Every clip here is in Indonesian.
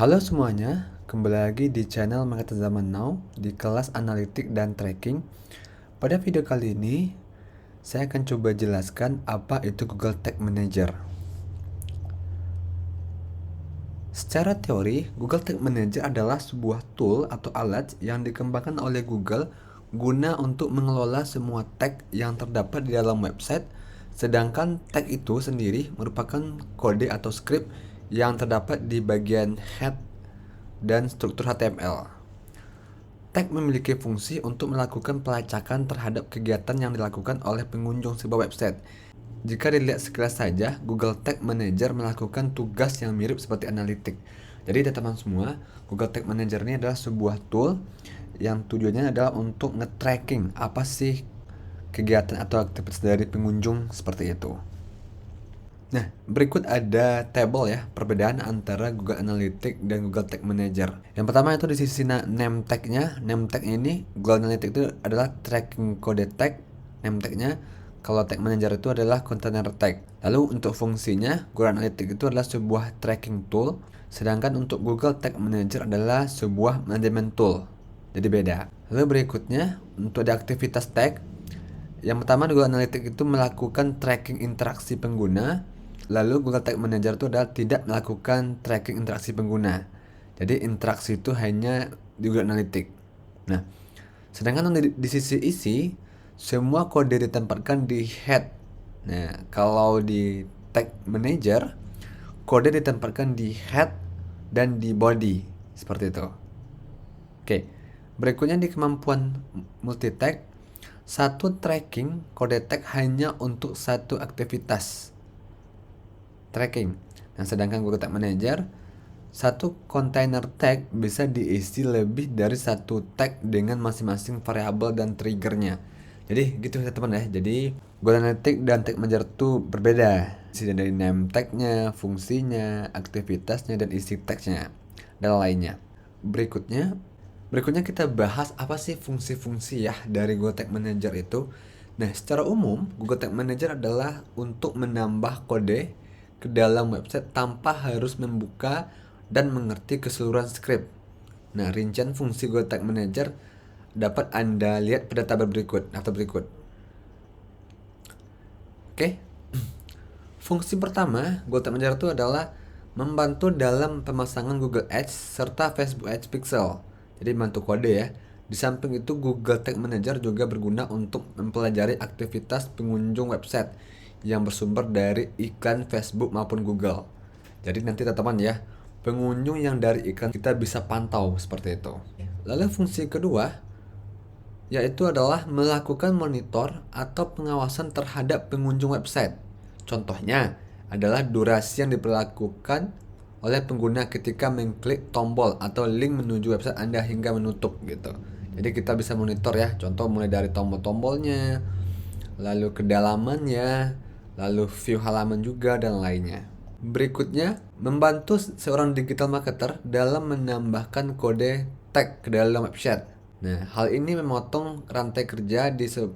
Halo semuanya, kembali lagi di channel Marketer Zaman Now di kelas analitik dan tracking. Pada video kali ini, saya akan coba jelaskan apa itu Google Tag Manager. Secara teori, Google Tag Manager adalah sebuah tool atau alat yang dikembangkan oleh Google guna untuk mengelola semua tag yang terdapat di dalam website, sedangkan tag itu sendiri merupakan kode atau script yang terdapat di bagian head dan struktur HTML. Tag memiliki fungsi untuk melakukan pelacakan terhadap kegiatan yang dilakukan oleh pengunjung sebuah website. Jika dilihat sekilas saja, Google Tag Manager melakukan tugas yang mirip seperti analitik. Jadi teman-teman semua, Google Tag Manager ini adalah sebuah tool yang tujuannya adalah untuk nge-tracking apa sih kegiatan atau aktivitas dari pengunjung seperti itu. Nah, berikut ada tabel ya, perbedaan antara Google Analytics dan Google Tag Manager. Yang pertama itu di sisi name tag-nya. Name tag ini, Google Analytics itu adalah tracking kode tag, name tag-nya. Kalau Tag Manager itu adalah container tag. Lalu untuk fungsinya, Google Analytics itu adalah sebuah tracking tool, sedangkan untuk Google Tag Manager adalah sebuah management tool. Jadi beda. Lalu berikutnya, untuk ada aktivitas tag, yang pertama Google Analytics itu melakukan tracking interaksi pengguna. Lalu Google Tag Manager itu adalah tidak melakukan tracking interaksi pengguna. Jadi interaksi itu hanya di Google Analytics. Nah, sedangkan di sisi isi, semua kode ditempatkan di head. Nah, kalau di Tag Manager, kode ditempatkan di head dan di body. Seperti itu. Oke, berikutnya di kemampuan multitag, satu tracking kode tag hanya untuk satu aktivitas tracking. Nah, sedangkan Google Tag Manager, satu container tag bisa diisi lebih dari satu tag dengan masing-masing variabel dan triggernya. Jadi gitu ya teman ya. Jadi Google Analytics dan Tag Manager itu berbeda. Sini dari name tagnya, fungsinya, aktivitasnya, dan isi tagnya dan lainnya. Berikutnya kita bahas apa sih fungsi-fungsi ya dari Google Tag Manager itu. Nah, secara umum Google Tag Manager adalah untuk menambah kode ke dalam website tanpa harus membuka dan mengerti keseluruhan script. Nah, rincian fungsi Google Tag Manager dapat Anda lihat pada tabel berikut. Oke. Fungsi pertama Google Tag Manager itu adalah membantu dalam pemasangan Google Ads serta Facebook Ads Pixel. Jadi bantu kode ya. Di samping itu Google Tag Manager juga berguna untuk mempelajari aktivitas pengunjung website yang bersumber dari iklan Facebook maupun Google. Jadi nanti teman-teman ya, pengunjung yang dari iklan kita bisa pantau seperti itu. Lalu fungsi kedua yaitu adalah melakukan monitor atau pengawasan terhadap pengunjung website. Contohnya adalah durasi yang diperlakukan oleh pengguna ketika mengklik tombol atau link menuju website Anda hingga menutup gitu. Jadi kita bisa monitor ya, contoh mulai dari tombol-tombolnya, lalu kedalamannya, lalu view halaman juga dan lainnya. Berikutnya, membantu seorang digital marketer dalam menambahkan kode tag ke dalam website. Nah, hal ini memotong rantai kerja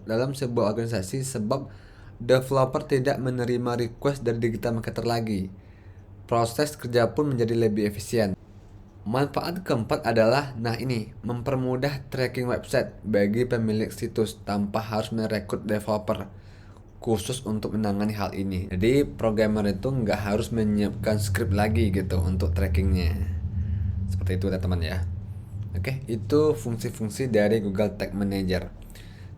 dalam sebuah organisasi sebab developer tidak menerima request dari digital marketer lagi. Proses kerja pun menjadi lebih efisien. Manfaat keempat adalah, mempermudah tracking website bagi pemilik situs tanpa harus merekrut developer khusus untuk menangani hal ini. Jadi programmer itu nggak harus menyiapkan script lagi gitu untuk trackingnya. Seperti itu teman-teman ya. Oke, itu fungsi-fungsi dari Google Tag Manager.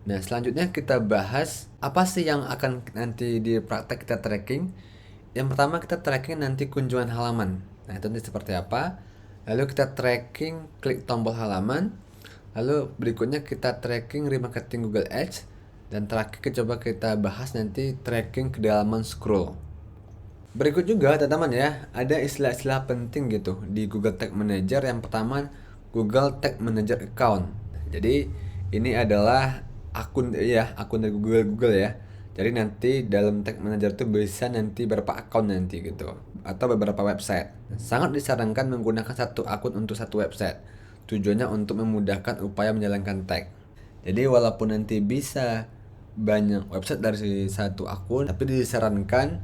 Nah, selanjutnya kita bahas apa sih yang akan nanti di praktek kita tracking. Yang pertama kita tracking nanti kunjungan halaman. Nah, itu nanti seperti apa. Lalu kita tracking klik tombol halaman. Lalu berikutnya kita tracking remarketing Google Ads. Dan terakhir coba kita bahas nanti tracking kedalaman scroll. Berikut juga teman-teman ya, ada istilah-istilah penting gitu di Google Tag Manager. Yang pertama Google Tag Manager Account. Jadi ini adalah akun dari Google ya. Jadi nanti dalam Tag Manager itu bisa nanti berapa akun nanti gitu atau beberapa website. Sangat disarankan menggunakan satu akun untuk satu website. Tujuannya untuk memudahkan upaya menjalankan tag. Jadi walaupun nanti bisa banyak website dari satu akun, tapi disarankan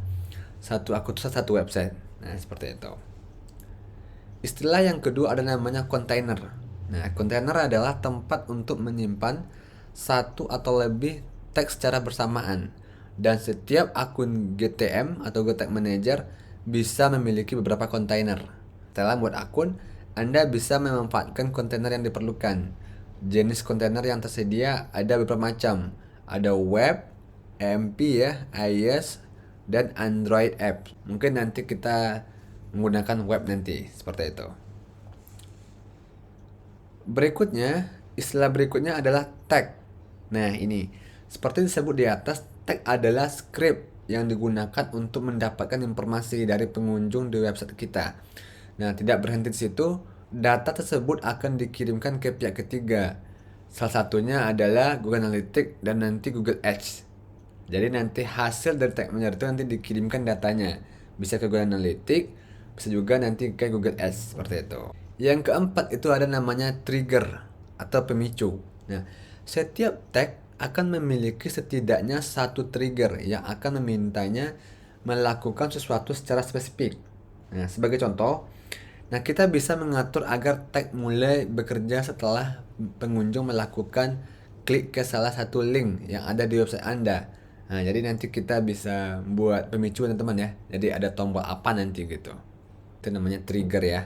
satu akun itu satu website. Nah, seperti itu. Istilah yang kedua ada namanya kontainer. Nah, kontainer adalah tempat untuk menyimpan satu atau lebih tag secara bersamaan. Dan setiap akun GTM atau Google Tag Manager bisa memiliki beberapa kontainer. Setelah buat akun, Anda bisa memanfaatkan kontainer yang diperlukan. Jenis kontainer yang tersedia ada beberapa macam. Ada web, AMP ya, iOS, dan Android app. Mungkin nanti kita menggunakan web nanti, seperti itu. Istilah berikutnya adalah tag. Nah, ini seperti disebut di atas, tag adalah script yang digunakan untuk mendapatkan informasi dari pengunjung di website kita. Nah, tidak berhenti di situ, data tersebut akan dikirimkan ke pihak ketiga. Salah satunya adalah Google Analytics dan nanti Google Ads. Jadi nanti hasil dari Tag Manager itu nanti dikirimkan datanya. Bisa ke Google Analytics, bisa juga nanti ke Google Ads, seperti itu. Yang keempat itu ada namanya trigger atau pemicu. Nah, setiap tag akan memiliki setidaknya satu trigger yang akan memintanya melakukan sesuatu secara spesifik. Nah, sebagai contoh, kita bisa mengatur agar tag mulai bekerja setelah pengunjung melakukan klik ke salah satu link yang ada di website Anda. Nah, jadi nanti kita bisa buat pemicu teman-teman ya. Jadi ada tombol apa nanti gitu. Itu namanya trigger ya.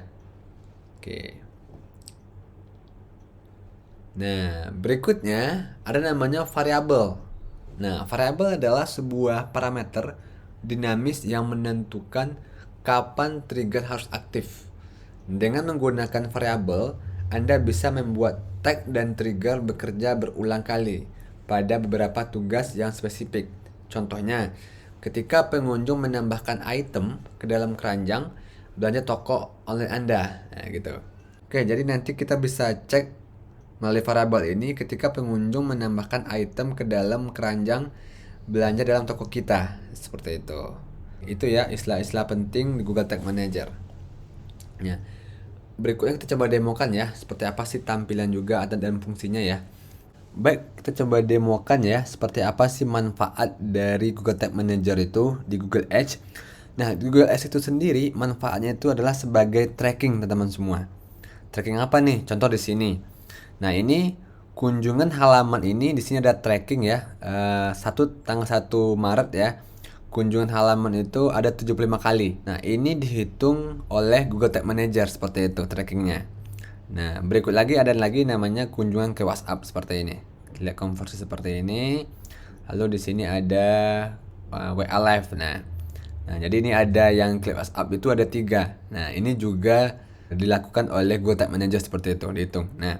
Oke. Nah, berikutnya ada namanya variabel. Nah, variabel adalah sebuah parameter dinamis yang menentukan kapan trigger harus aktif. Dengan menggunakan variabel, Anda bisa membuat tag dan trigger bekerja berulang kali pada beberapa tugas yang spesifik. Contohnya, ketika pengunjung menambahkan item ke dalam keranjang belanja toko online Anda. Nah, gitu. Oke, jadi nanti kita bisa cek melalui variabel ini ketika pengunjung menambahkan item ke dalam keranjang belanja dalam toko kita. Seperti itu. Itu ya istilah-istilah penting di Google Tag Manager. Ya. Berikutnya kita coba demokan ya, seperti apa sih tampilan juga dan fungsinya ya. Baik, kita coba demokan ya, seperti apa sih manfaat dari Google Tag Manager itu di Google Ads. Nah, di Google Ads itu sendiri manfaatnya itu adalah sebagai tracking teman-teman semua. Tracking apa nih? Contoh di sini. Nah, ini kunjungan halaman ini di sini ada tracking ya. Tanggal 1 Maret ya. Kunjungan halaman itu ada 75 kali. Nah, ini dihitung oleh Google Tag Manager seperti itu trackingnya. Nah, berikut lagi ada lagi namanya kunjungan ke WhatsApp seperti ini. Lihat konversi seperti ini. Lalu di sini ada WA Live. Nah, jadi ini ada yang klik WhatsApp itu ada 3. Nah, ini juga dilakukan oleh Google Tag Manager seperti itu, dihitung. Nah,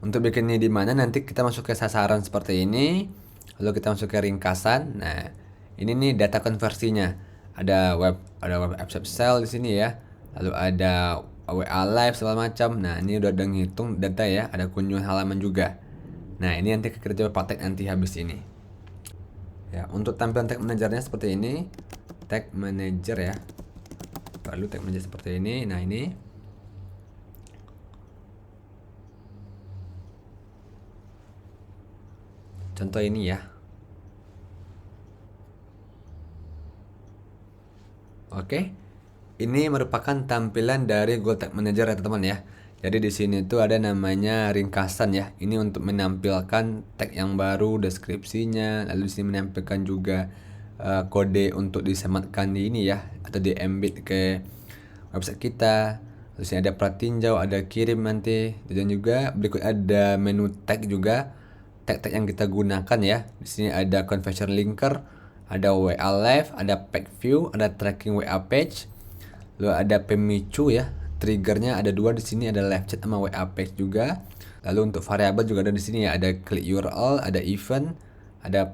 untuk bikinnya di mana nanti kita masuk ke sasaran seperti ini. Lalu kita masuk ke ringkasan. Nah, ini nih data konversinya. Ada web apps sell di sini ya. Lalu ada WA Live segala macam. Nah, ini udah ngitung data ya. Ada kunjungan halaman juga. Nah, ini nanti kita coba praktek nanti habis ini. Ya, untuk tampilan Tag Managernya seperti ini. Tag Manager ya. Lalu Tag Manager seperti ini. Nah, ini contoh ini ya. Oke. Ini merupakan tampilan dari Google Tag Manager ya teman-teman ya. Jadi di sini tuh ada namanya ringkasan ya. Ini untuk menampilkan tag yang baru, deskripsinya, lalu di sini menampilkan juga kode untuk disematkan di ini ya, atau di embed ke website kita. Terus sini ada pratinjau, ada kirim nanti, dan juga berikut ada menu tag juga, tag-tag yang kita gunakan ya. Di sini ada conversion linker, ada WA Live, ada page view, ada tracking WA page, lalu ada pemicu ya. Triggernya ada 2 di sini, ada live chat sama WA page juga. Lalu untuk variabel juga ada di sini ya, ada click URL, ada event, ada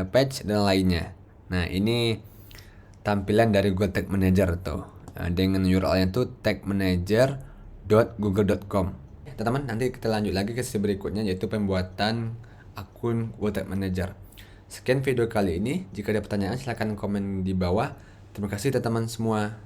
page dan lainnya. Nah, ini tampilan dari Google Tag Manager tuh. Nah, dengan URL-nya itu tagmanager.google.com. Teman-teman, nanti kita lanjut lagi ke sesi berikutnya, yaitu pembuatan akun Google Tag Manager. Sekian video kali ini. Jika ada pertanyaan silahkan komen di bawah. Terima kasih teman-teman semua.